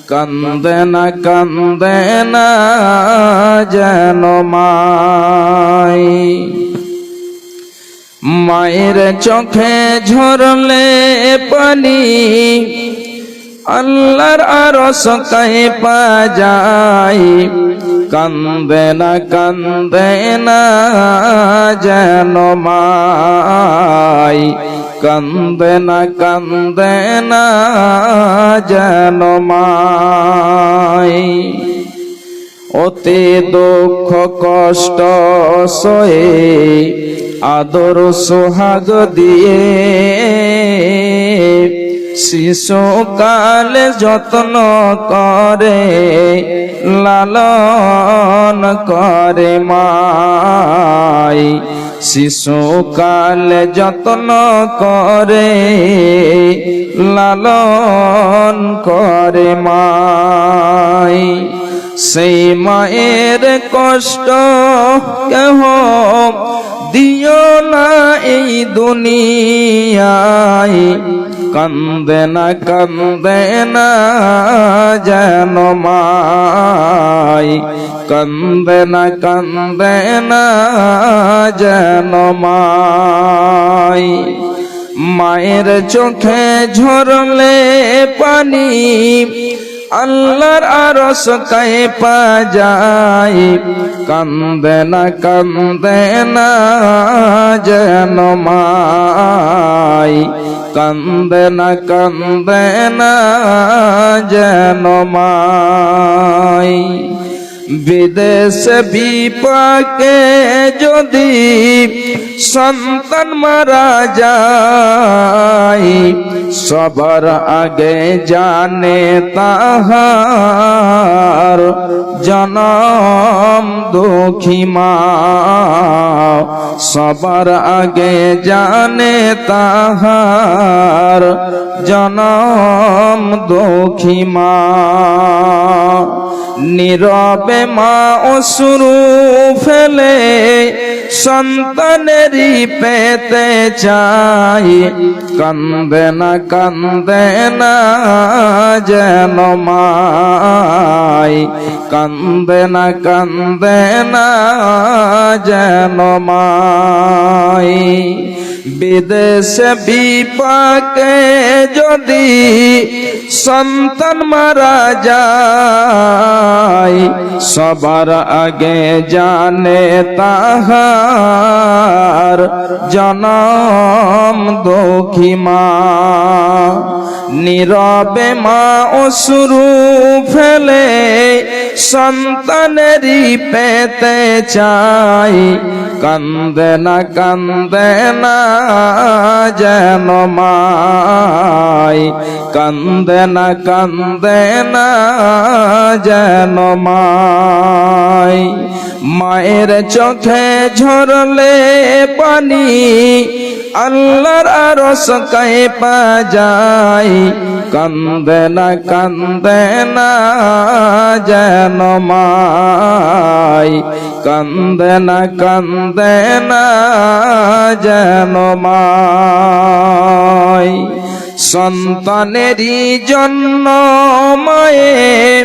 কান্দে না যেন মাই। মায়ের চোখে ঝরলে পানি আল্লাহর আরশ কাঁপা যায়। কান্দে না যেন মাই। কান্দে না যেন মাই। অতি দুঃখ কষ্ট সয়ে আদর সোহাগ দিয়ে শিশুকালে যত্ন করে লালন করে মাই। শিশুকালে যত্ন করে লালন করে মাই। সেই মায়ের কষ্ট কেহ দিও না এই দুনিয়ায়। কান্দে না যেন মাই। কান্দে না যেন মাই। মায়ের চোখে ঝরলে পানি আল্লাহর আরশ কাঁপা যায়। কান্দে না যেন মাই। কান্দে না যেন মাই। বিদেশে বিপাকে যদি সন্তান মারা যায়, সবার আগে জানে তাহার জনম দুঃখী মা। সবার আগে জানে তাহার জনম দুঃখী মা। নীরবে মা অশ্রু ফেলে সন্তানেরই পেতে চাই। কান্দে না যেন মাই। কান্দে না যেন মাই। বিদেশে বিপাকে যদি সন্তান মারা যায়, সবার আগে জানে তাহার জনম দুঃখী মা। নীরবে মা অশ্রু ফেলে সন্তানেরই পেতে চাই। কান্দে না যেন মাই। কান্দে না যেন মাই। মায়ের চোখে ঝরলে পানি আল্লাহর আরশ কাঁপা যায়। কান্দে না যেন মাই। কান্দে না যেন মাই। সন্তানেরই জন্য মায়ে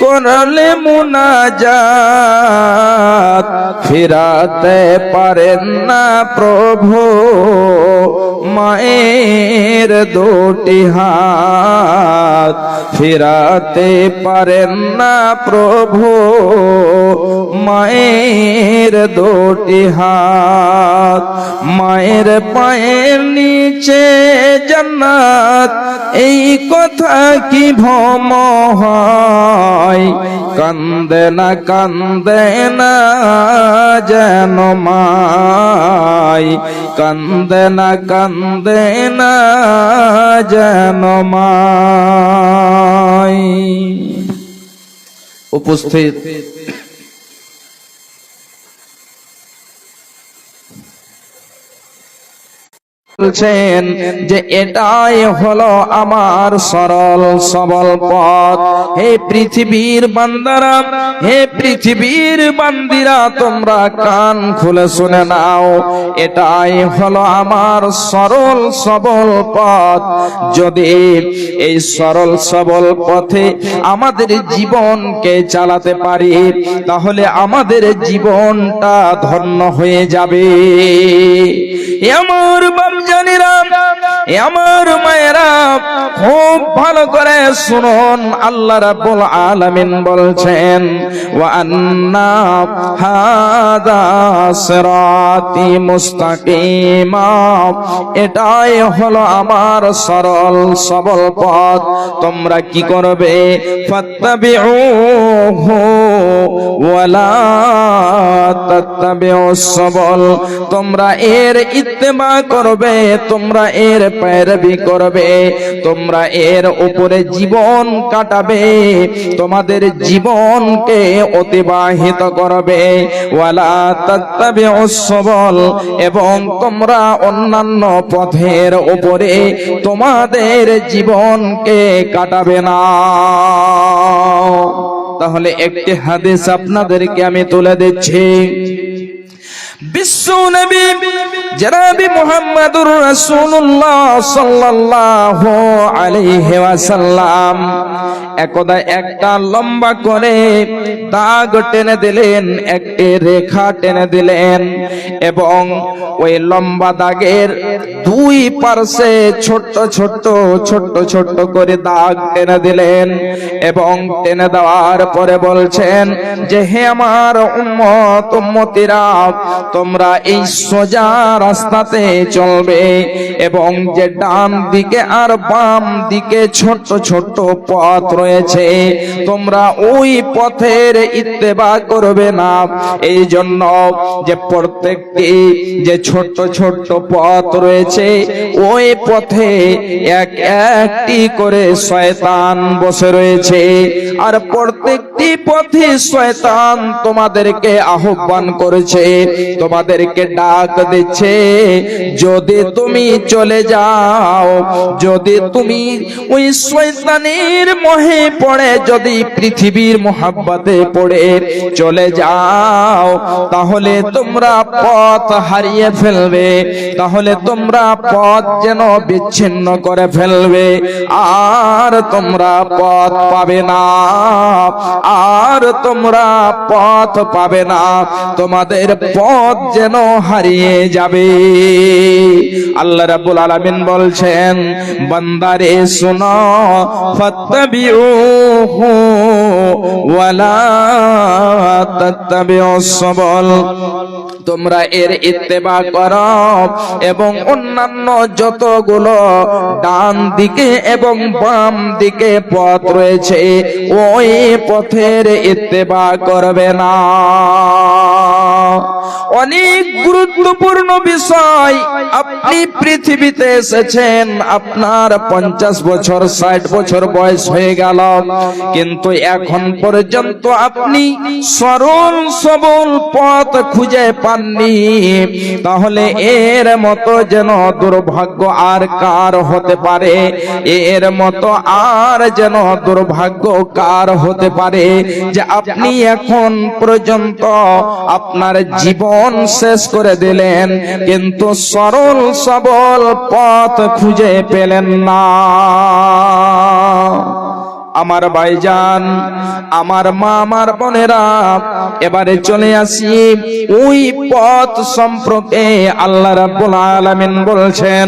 করলে মুনাজাত, ফিরাতে পারেন না প্রভু মায়ের দুটি হাত। ফিরাতে পারেন না প্রভু মায়ের দুটি হাত। মায়ের পায়ের নিচে জান্নাত, এই কথা কি ভ্রম হয়? কান্দে না যেন মাই। কান্দে না যেন মাই। উপস্থিত বলছেন যে এটাই হলো আমার সরল সবল পথ। হে পৃথিবীর বান্দারা, হে পৃথিবীর বান্দিরা, তোমরা কান খুলে শুনে নাও, এটাই হলো আমার সরল সবল পথ। যদি এই সরল সবল পথে আমাদের জীবনকে চালাতে পারি, তাহলে আমাদের জীবনটা ধন্য হয়ে যাবে। আমার বাপজানেরা, আমার মায়েরা, খুব ভালো করে শুনুন। আল্লাহ রাব্বুল আলামিন বলছেন, ওয়া আন্না হাদা সিরাতি মুস্তাকিমা, এটাই হলো আমার সরল সবল পথ। তোমরা কি করবে? ফাত্তাবিউহু ওয়ালা তাত্তাবিউস সাবল, তোমরা এর ইত্তেবা করবে, তোমরা এর पैरवी করবে, তোমরা এর উপরে জীবন কাটাবে, তোমাদের জীবনকে অতিবাহিত করবে। ওয়ালা তাত্তাবিউস সাবল, এবং তোমরা অন্যান্য পথের উপরে তোমাদের জীবনকে কাটাবে না। তাহলে একটি হাদিস আপনাদেরকে আমি তুলে দিচ্ছি। বিশ্ব নবী জনাবি মুহাম্মদুর রাসূলুল্লাহ সাল্লাল্লাহু আলাইহি ওয়াসাল্লাম একদা একটা লম্বা করে দাগ টেনে দিলেন, একটি রেখা টেনে দিলেন, এবং ওই লম্বা দাগের দুই পাশে ছোট ছোট ছোট ছোট করে দাগ টেনে দিলেন, এবং টেনে দেওয়ার পরে বলছেন যে হে আমার উম্মত উম্মতিরা, তোমরা এই সোজা রাস্তাতে চলবে, এবং যে ডান দিকে আর বাম দিকে ছোট ছোট পথ রয়েছে, তোমরা ওই পথের ইত্তেবা করবে না। এই জন্য যে প্রত্যেকটি যে ছোট ছোট পথ রয়েছে, ওই পথে এক একটি করে শয়তান বসে রয়েছে, আর প্রত্যেকটি পথে শয়তান তোমাদেরকে আহ্বান করেছে, তোমাদেরকে ডাক দিচ্ছে। যদি তুমি চলে যাও, যদি তুমি ওই শয়তানের মোহে পড়ে, যদি পৃথিবীর মোহাব্বতে পড়ে চলে যাও, তাহলে তোমরা পথ হারিয়ে ফেলবে, তাহলে তোমরা পথ যেন বিচ্ছিন্ন করে ফেলবে, আর তোমরা পথ পাবে না, আর তোমরা পথ পাবে না, তোমাদের পথ যেন হারিয়ে যাবে। আল্লাহ রাব্বুল আলামিন বলছেন, বান্দারে শুনো, ফাত্তাবিউহু ওয়ালা তাত্তাবিউস সাবল, তোমরা এর ইত্তেবা করো, এবং অন্যান্য যতগুলো ডান দিকে এবং বাম দিকে পথ রয়েছে, ওই পথের ইত্তেবা করবে না। অনেক গুরুত্বপূর্ণ বিষয়। আপনি পৃথিবীতে এসেছেন, আপনার 50 বছর 60 বছর বয়স হয়ে গেল, কিন্তু এখন পর্যন্ত আপনি সরল সবল পথ খুঁজে পাননি। তাহলে এর মতো যেন দুর্ভাগ্য আর কার হতে পারে, এর মতো আর যেন দুর্ভাগ্য কার হতে পারে যে আপনি এখন পর্যন্ত আপনার জীবন শেষ করে দিলেন, কিন্তু সরল সবল পথ খুঁজে পেলেন না। আমার ভাইজান, আমার মা, আমার বোনেরা, এবারে চলে আসি ওই পথ সম্পর্কে। আল্লাহ রাব্বুল আলামিন বলছেন,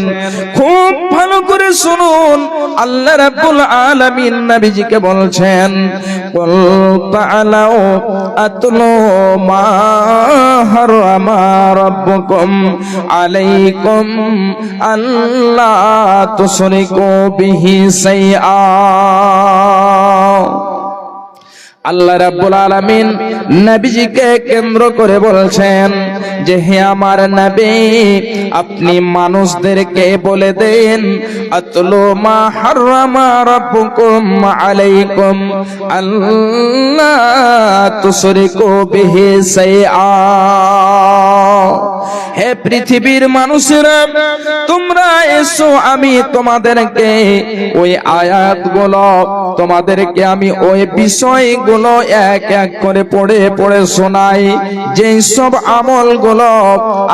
খুব ভালো করে শুনুন। আল্লাহ রাব্বুল আলামিন নবীজিকে বলছেন, কুল তাআলাউ আতলু মা হারামা রাব্বুকুম আলাইকুম আল্লা তুশরিকু বিহি শাইআ। আল্লাহ রাব্বুল আলামিন নবীজিকে কেন্দ্র করে বলছেন যে হে আমার নবী, আপনি মানুষদেরকে বলে দেন আতলু মা হারামা রাব্বুকুম আলাইকুম আল্লা তুশরিকু বিহি শাইআ। হে পৃথিবীর মানুষেরা, তোমরা এসো, আমি তোমাদেরকে ওই আয়াতগুলো, তোমাদেরকে আমি ওই বিষয়গুলো এক এক করে পড়ে পড়ে শোনাই, যেই সব আমলগুলো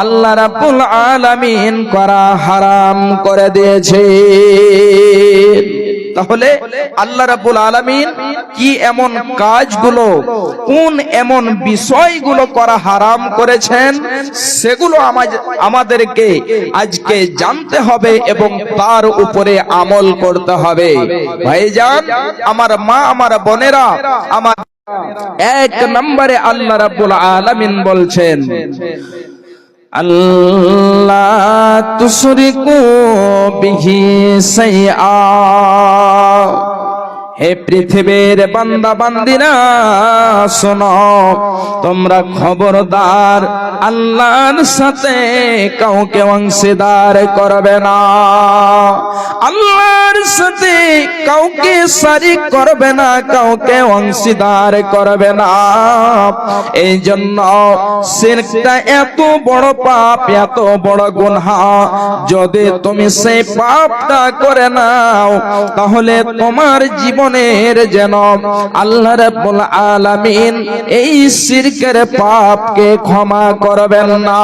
আল্লাহ রাব্বুল আলামিন করা হারাম করে দিয়েছে। তাহলে আল্লাহ রাব্বুল আলামিন কি এমন কাজগুলো, কোন এমন বিষয়গুলো করা হারাম করেছেন, সেগুলো আমাদেরকে আজকে জানতে হবে এবং তার উপরে আমল করতে হবে। ভাইজান, আমার মা, আমার বোনেরা, আমার এক নম্বরে আল্লাহ রাব্বুল আলামিন বলছেন আল্লাহ তুশরিকু বিহি শাইআ। হে পৃথিবীর বান্দা বান্দিরা শোনো, তোমরা খবরদার আল্লাহর সাথে কাউকে অংশীদার করবে না, আল্লাহর সাথে কাউকে শরীক করবে না, কাউকে অংশীদার করবে না। এই জন্য শিরকটা এত বড় পাপ, এত বড় গুনাহ, যদি তুমি সেই পাপটা করে নাও তাহলে তোমার জীবনের যেন আল্লাহ রাব্বুল আলামিন এই শিরকের পাপকে ক্ষমা করবেন না।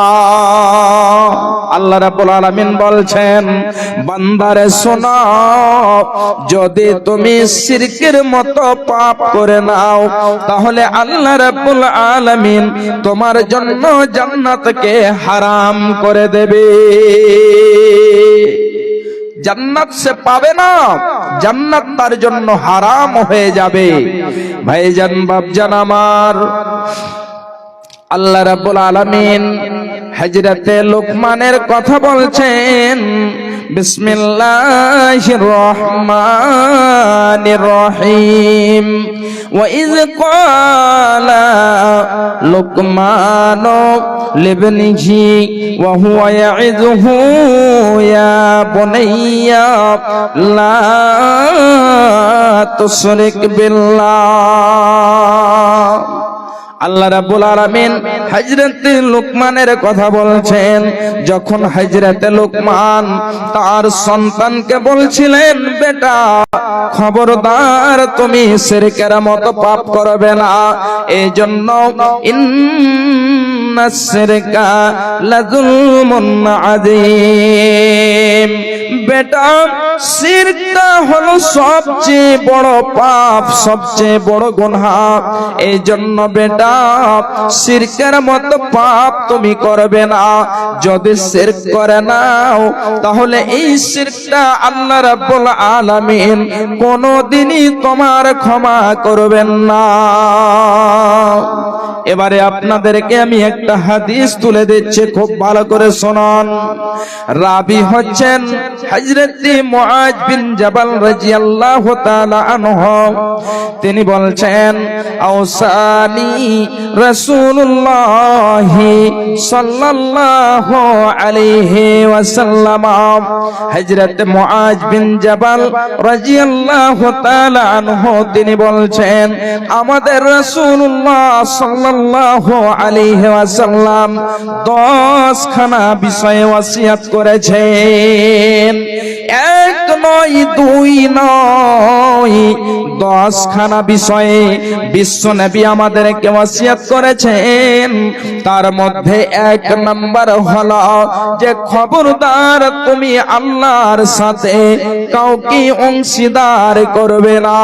আল্লাহ রাব্বুল আলামিন বলছেন, বান্দারে শোনো, যদি তুমি শিরকের মতো পাপ করে নাও তাহলে আল্লাহ রাব্বুল আলামিন তোমার জন্য জান্নাতকে হারাম করে দেবে। জান্নাত সে পাবে না, জান্নাত তার জন্য হারাম হয়ে যাবে। ভাইজান, বাপজান আমার, আল্লাহ রাব্বুল আলামিন হযরতে লুকমানের কথা বলছেন, বিসমিল্লাহির রহমানির রহিম। وَإِذْ قَالَ لُقْمَانُ لِابْنِهِ وَهُوَ يَعِظُهُ يَا بُنَيَّ لَا تُشْرِكْ بِاللَّهِ। আল্লাহ রাব্বুল আলামিন হযরতে লুকমানের কথা বলছেন, যখন হযরতে লুকমান তার সন্তানকে বলছিলেন, বেটা খবরদার তুমি শিরকের মতো পাপ করবে না, এই জন্য ইন্নাস শিরকা লাযুলমুন আযীম। বেটা, শিরকটা হলো সবচেয়ে বড় পাপ, সবচেয়ে বড় গুনাহ। এই জন্য বেটা শিরকের মতো পাপ তুমি করবে না। যদি শিরক করে নাও তাহলে এই শিরকটা আল্লাহ রাব্বুল আলামিন কোনদিনই তোমার ক্ষমা করবেন না। এবারে আপনাদেরকে আমি একটা হাদিস তুলে দিচ্ছি, খুব ভালো করে শুনুন। রাবি হচ্ছেন হযরতে মুআজ বিন জাবাল রাদিয়াল্লাহু তাআলা আনহু। তিনি বলছেন, আওসানি রাসূলুল্লাহ সাল্লাল্লাহু আলাইহি ওয়াসাল্লাম। হযরতে মুআজ বিন জাবাল রাদিয়াল্লাহু তাআলা আনহু তিনি বলছেন, আমাদের রাসূলুল্লাহ সাল্লাল্লাহু আলাইহি ওয়াসাল্লাম 10 খানা বিষয়ে ওসিয়ত করেছেন। এক নয়, দুই নয়, 10 খানা বিষয়ে বিশ্ব নবী আমাদেরকে ওসিয়ত করেছেন। তার মধ্যে এক নাম্বার হলো যে খবরদার তুমি আল্লাহর সাথে কাউকে অংশীদার করবে না,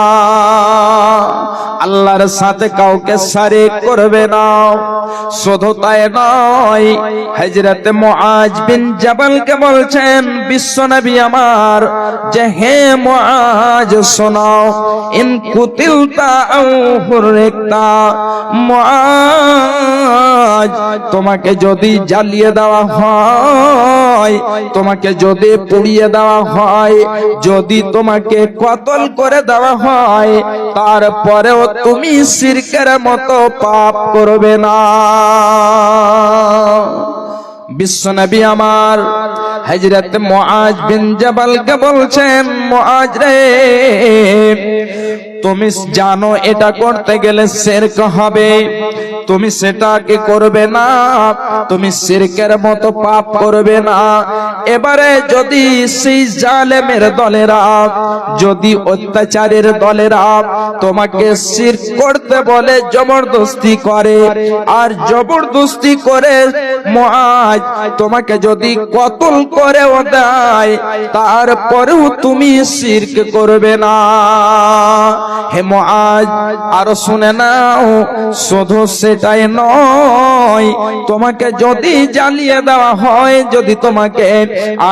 আল্লাহর সাথে কাউকে শরীক করবে না। শুধু তাই নয়, হযরতে মুআজ বিন জাবালকে বলছেন বিশ্বনবী আমার যে হে মুআজ শোনো, ইন কুতিলতা আও হুররিকতা, মুআজ তোমাকে যদি জ্বালিয়ে দেওয়া হয়, তোমাকে যদি পুড়িয়ে দেওয়া হয়, যদি তোমাকে কতল করে দেওয়া হয়, তারপরেও তুমি শিরকের মতো পাপ করবে না। বিশ্বনবী আমার হযরত মুআজ বিন জাবালকে বলছেন, মুআজ রে, তুমি জানো এটা করতে গেলে শিরক হবে, তুমি সেটাকে করবে না, তুমি শিরকের মতো পাপ করবে না। এবারে যদি সেই জালেমের দলেরা, যদি অত্যাচারের দলেরা তোমাকে শিরক করতে বলে, জবরদস্তি করে, আর জবরদস্তি করে মুআজ তোমাকে যদি কতল করেও দেয়, তারপরেও তুমি শিরক করবে না। হে মুআজ, আর শুনে নাও, শুধু সেটাই নয়, তোমাকে যদি জ্বালিয়ে দেওয়া হয়, যদি তোমাকে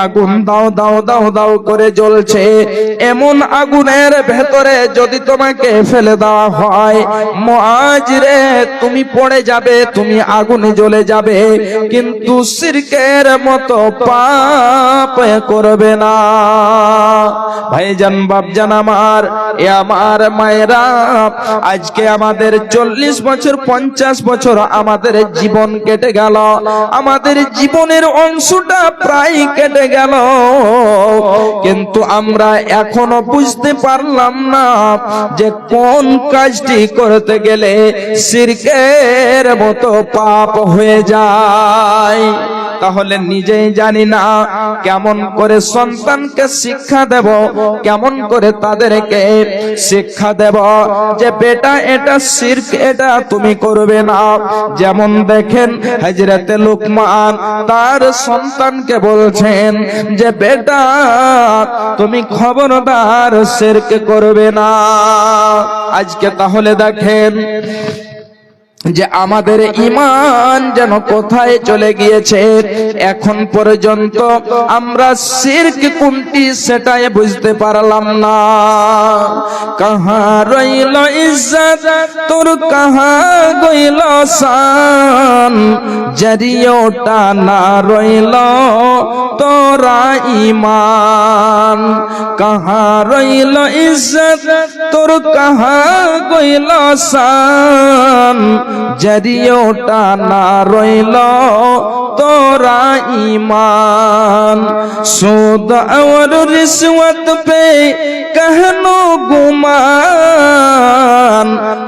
আগুন দাও দাও দাও দাও করে জ্বলছে, এমন আগুনের ভেতরে যদি তোমাকে ফেলে দেওয়া হয়, মুআজ রে, তুমি পড়ে যাবে, তুমি আগুনে জ্বলে যাবে, কিন্তু শিরকের মতো পাপ করবে না। ভাইজান, বাপজান আমার, এ আমার মায়েরা, আজকে আমাদের 40 বছর 50 বছর আমাদের জীবন কেটে গেল, আমাদের জীবনের অংশটা প্রায় কেটে গেল, কিন্তু আমরা এখনো বুঝতে পারলাম না যে কোন কাজটি করতে গেলে শিরকের মতো পাপ হয়ে যায়। তাহলে নিজেই জানি না কেমন করে সন্তানকে শিক্ষা দেব, কেমন করে তাদেরকে শিক্ষা দেব যে বেটা এটা শিরক, এটা তুমি করবে না। যেমন দেখেন হযরত লুকমান তার সন্তানকে বলছেন যে বেটা তুমি খবরদার শিরক করবে না। আজকে তাহলে দেখেন যে আমাদের ঈমান যেন কোথায় চলে গিয়েছে। এখন পর্যন্ত আমরা শিরক কোনটি সেটাই বুঝতে পারলাম না। কাহা রইল ইজ্জত তোর, কাহা গইল শান, জরিওটা না রইল তোরা ঈমান। কাহা রইল ইজ্জত তোর, কাহা গইল শান, জরিওটা না রইল তোরা ঈমান। সুদ और रिश्वत पे कहनो गुमान,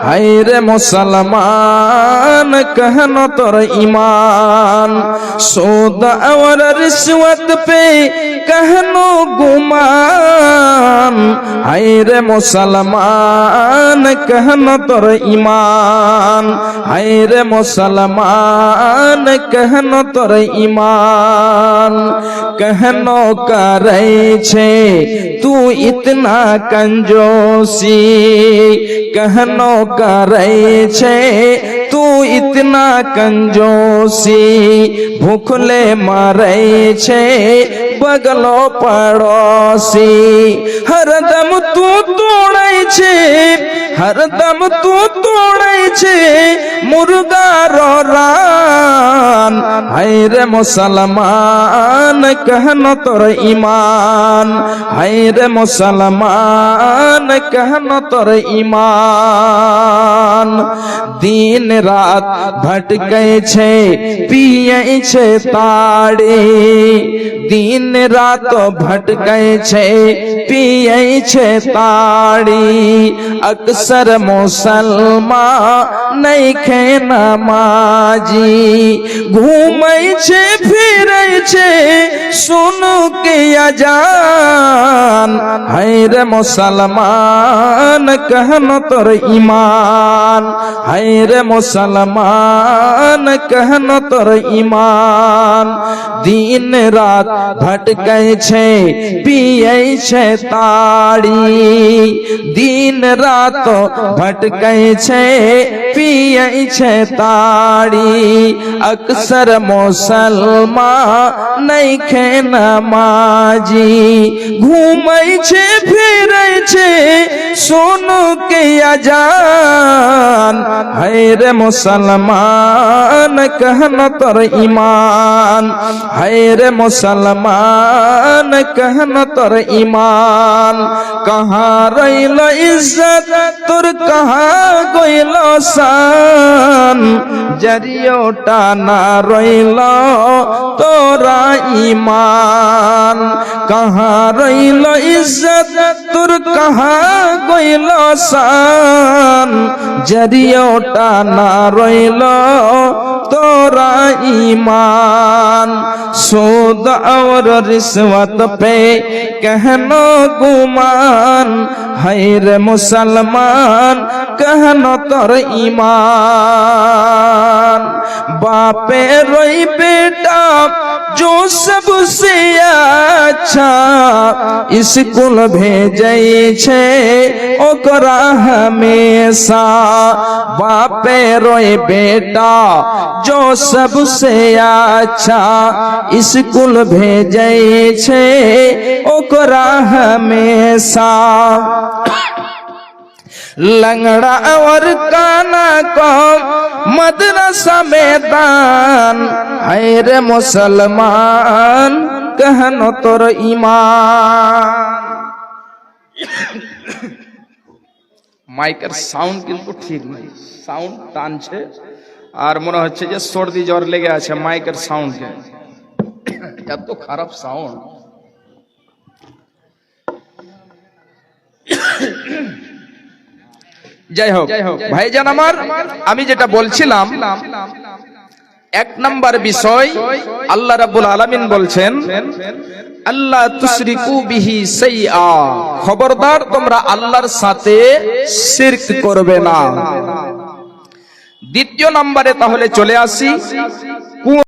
हाय रे मुसलमान कहनो तोर ईमान। सुद और रिश्वत पे कहनो गुमान, हाय रे मुसलमान कहनो तोर ईमान। हाय रे मुसलमान कहनो तोर ईमान। कहनो करे छे तू इतना कंजूसी, कहनो करे छे तू इतना कंजूसी। भूखले मरे छे बगलो पड़ोसी, हरदम तू तोड़े छे, हरदम तू तोड़े छे मुर्गा रो रान। हाय रे मुसलमान कहनो तोर ईमान। हाय रे मुसलमान कहनो तोर ईमान। दिन रात भटके छे पिए छे ताड़ी, दिन रात भटके छे पिए छे ताड़ी। अक्सर मुसलमान नइखे नमाजी, घूमै छे फिरै छे सुन के अजान। हाय रे मुसलमान कहनो तोर ईमान। हाय रे मुसलमान कहनो तोर ईमान। दिन रात भटकै छे पियै छे ताड़ी, दिन रात भटकै छे पियै छे ताड़ी। अक्सर मुसलमान नइखे नमाजी, घूमै छे फिरै छे सुन के अजान। हाय रे मुसलमान कहनो तोर ईमान। हाय रे मुसलमान मुसलमान कहन तोर ईमान कहाँ रहिल इज्जत तोर कहाँ गइल शान जरियोटा ना रहिल तोरा ईमान कहाँ रहिल इज्जत तोर कहाँ गइल शान जरियोटा ना रहिल तोरा ईमान सूद और रिश्वत पे कहनो गुमान है रे मुसलमान कहनो तोर ईमान बापे रोई बेटा जो सबसे अच्छा स्कूल भेजै छे ओकरा हमेशा बापे रोई बेटा जो सबसे अच्छा स्कूल भेजै छे ओकरा हमेशा लंगड़ा और काना को मदरसा में दान है रे मुसलमान कहनो तोर ईमान মাইকের সাউন্ড কিন্তু ঠিক নাই সাউন্ড টানছে আর মনে হচ্ছে যে সর্দি জ্বর লেগে আছে মাইকের সাউন্ডে এত খারাপ সাউন্ড যাই হোক ভাইজান আমার আমি যেটা বলছিলাম এক নাম্বার বিষয় আল্লাহ রাব্বুল আলামিন বলছেন আল্লাহ তুশরিকু বিহি শাইআ খবরদার তোমরা আল্লাহর সাথে শিরক করবে না দ্বিতীয় নম্বরে তাহলে চলে আসি